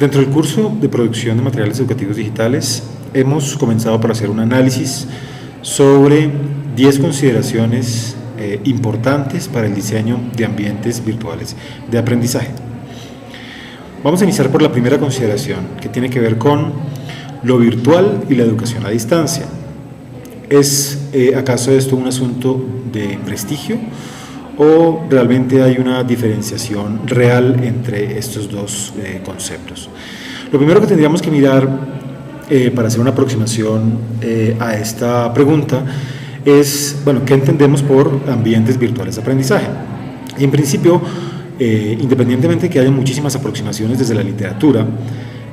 Dentro del curso de producción de materiales educativos digitales hemos comenzado por hacer un análisis sobre 10 consideraciones importantes para el diseño de ambientes virtuales de aprendizaje. Vamos a iniciar por la primera consideración, que tiene que ver con lo virtual y la educación a distancia. ¿Es acaso esto un asunto de prestigio o realmente hay una diferenciación real entre estos dos conceptos? Lo primero que tendríamos que mirar para hacer una aproximación a esta pregunta es, bueno, ¿qué entendemos por ambientes virtuales de aprendizaje? Y en principio, independientemente de que haya muchísimas aproximaciones desde la literatura,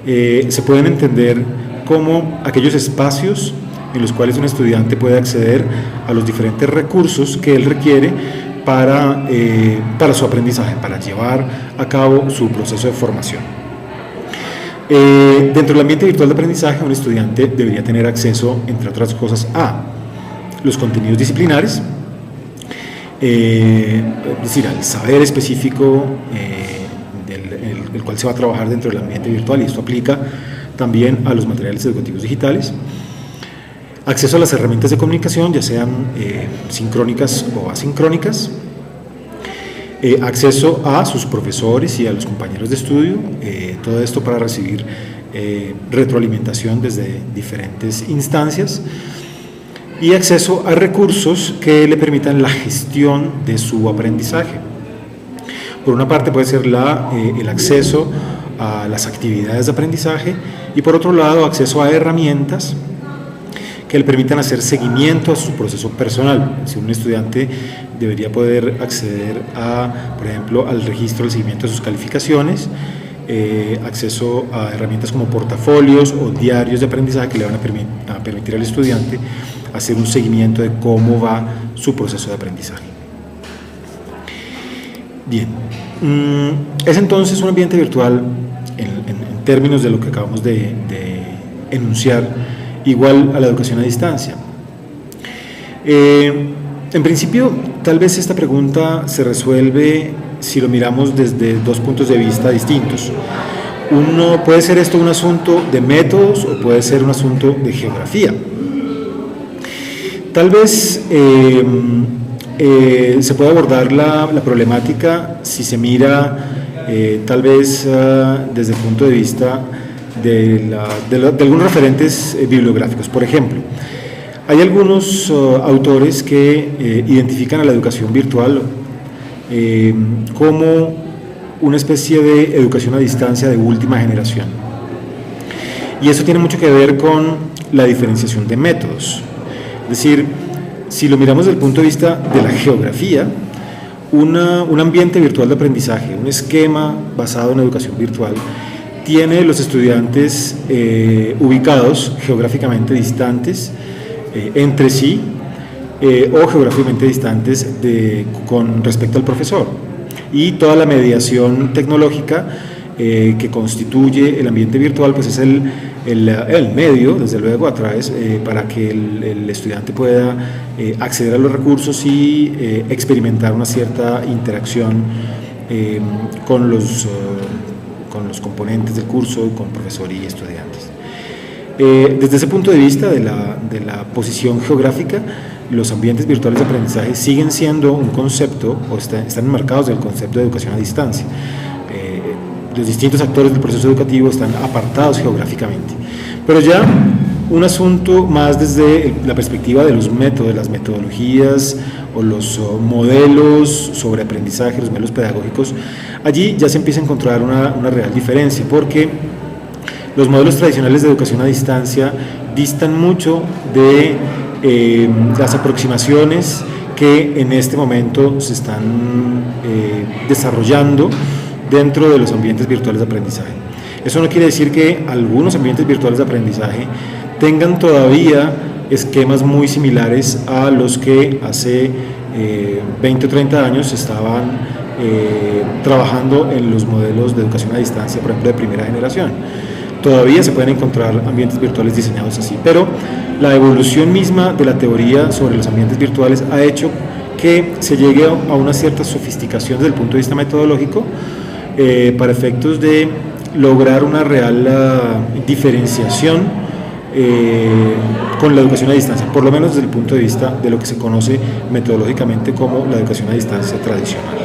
se pueden entender como aquellos espacios en los cuales un estudiante puede acceder a los diferentes recursos que él requiere para su aprendizaje, para llevar a cabo su proceso de formación. Dentro del ambiente virtual de aprendizaje, un estudiante debería tener acceso, entre otras cosas, a los contenidos disciplinares, es decir, al saber específico el cual se va a trabajar dentro del ambiente virtual, y esto aplica también a los materiales educativos digitales. Acceso a las herramientas de comunicación, ya sean sincrónicas o asincrónicas. Acceso a sus profesores y a los compañeros de estudio, todo esto para recibir retroalimentación desde diferentes instancias. Y acceso a recursos que le permitan la gestión de su aprendizaje. Por una parte puede ser el acceso a las actividades de aprendizaje y por otro lado acceso a herramientas que le permitan hacer seguimiento a su proceso personal. Si un estudiante debería poder acceder por ejemplo, al registro del seguimiento de sus calificaciones, acceso a herramientas como portafolios o diarios de aprendizaje que le van a permitir al estudiante hacer un seguimiento de cómo va su proceso de aprendizaje. Bien, es entonces un ambiente virtual en términos de lo que acabamos de enunciar, igual a la educación a distancia. En principio, tal vez esta pregunta se resuelve si lo miramos desde dos puntos de vista distintos. Uno, puede ser esto un asunto de métodos o puede ser un asunto de geografía. Tal vez se puede abordar la problemática si se mira tal vez desde el punto de vista de algunos referentes bibliográficos. Por ejemplo, hay algunos autores que identifican a la educación virtual como una especie de educación a distancia de última generación. Y eso tiene mucho que ver con la diferenciación de métodos. Es decir, si lo miramos desde el punto de vista de la geografía, un ambiente virtual de aprendizaje, un esquema basado en educación virtual, tiene los estudiantes ubicados geográficamente distantes entre sí o geográficamente distantes con respecto al profesor, y toda la mediación tecnológica que constituye el ambiente virtual pues es el medio, desde luego, a través para que el estudiante pueda acceder a los recursos y experimentar una cierta interacción con los componentes del curso, con profesor y estudiantes. Desde ese punto de vista de la posición geográfica, los ambientes virtuales de aprendizaje siguen siendo un concepto, o están enmarcados del concepto de educación a distancia. Los distintos actores del proceso educativo están apartados geográficamente, pero ya un asunto más desde la perspectiva de los métodos, las metodologías o los modelos sobre aprendizaje, los modelos pedagógicos, allí ya se empieza a encontrar una real diferencia, porque los modelos tradicionales de educación a distancia distan mucho de las aproximaciones que en este momento se están desarrollando dentro de los ambientes virtuales de aprendizaje. Eso no quiere decir que algunos ambientes virtuales de aprendizaje tengan todavía esquemas muy similares a los que hace 20 o 30 años estaban trabajando en los modelos de educación a distancia, por ejemplo, de primera generación. Todavía se pueden encontrar ambientes virtuales diseñados así, pero la evolución misma de la teoría sobre los ambientes virtuales ha hecho que se llegue a una cierta sofisticación desde el punto de vista metodológico para efectos de lograr una real diferenciación con la educación a distancia, por lo menos desde el punto de vista de lo que se conoce metodológicamente como la educación a distancia tradicional.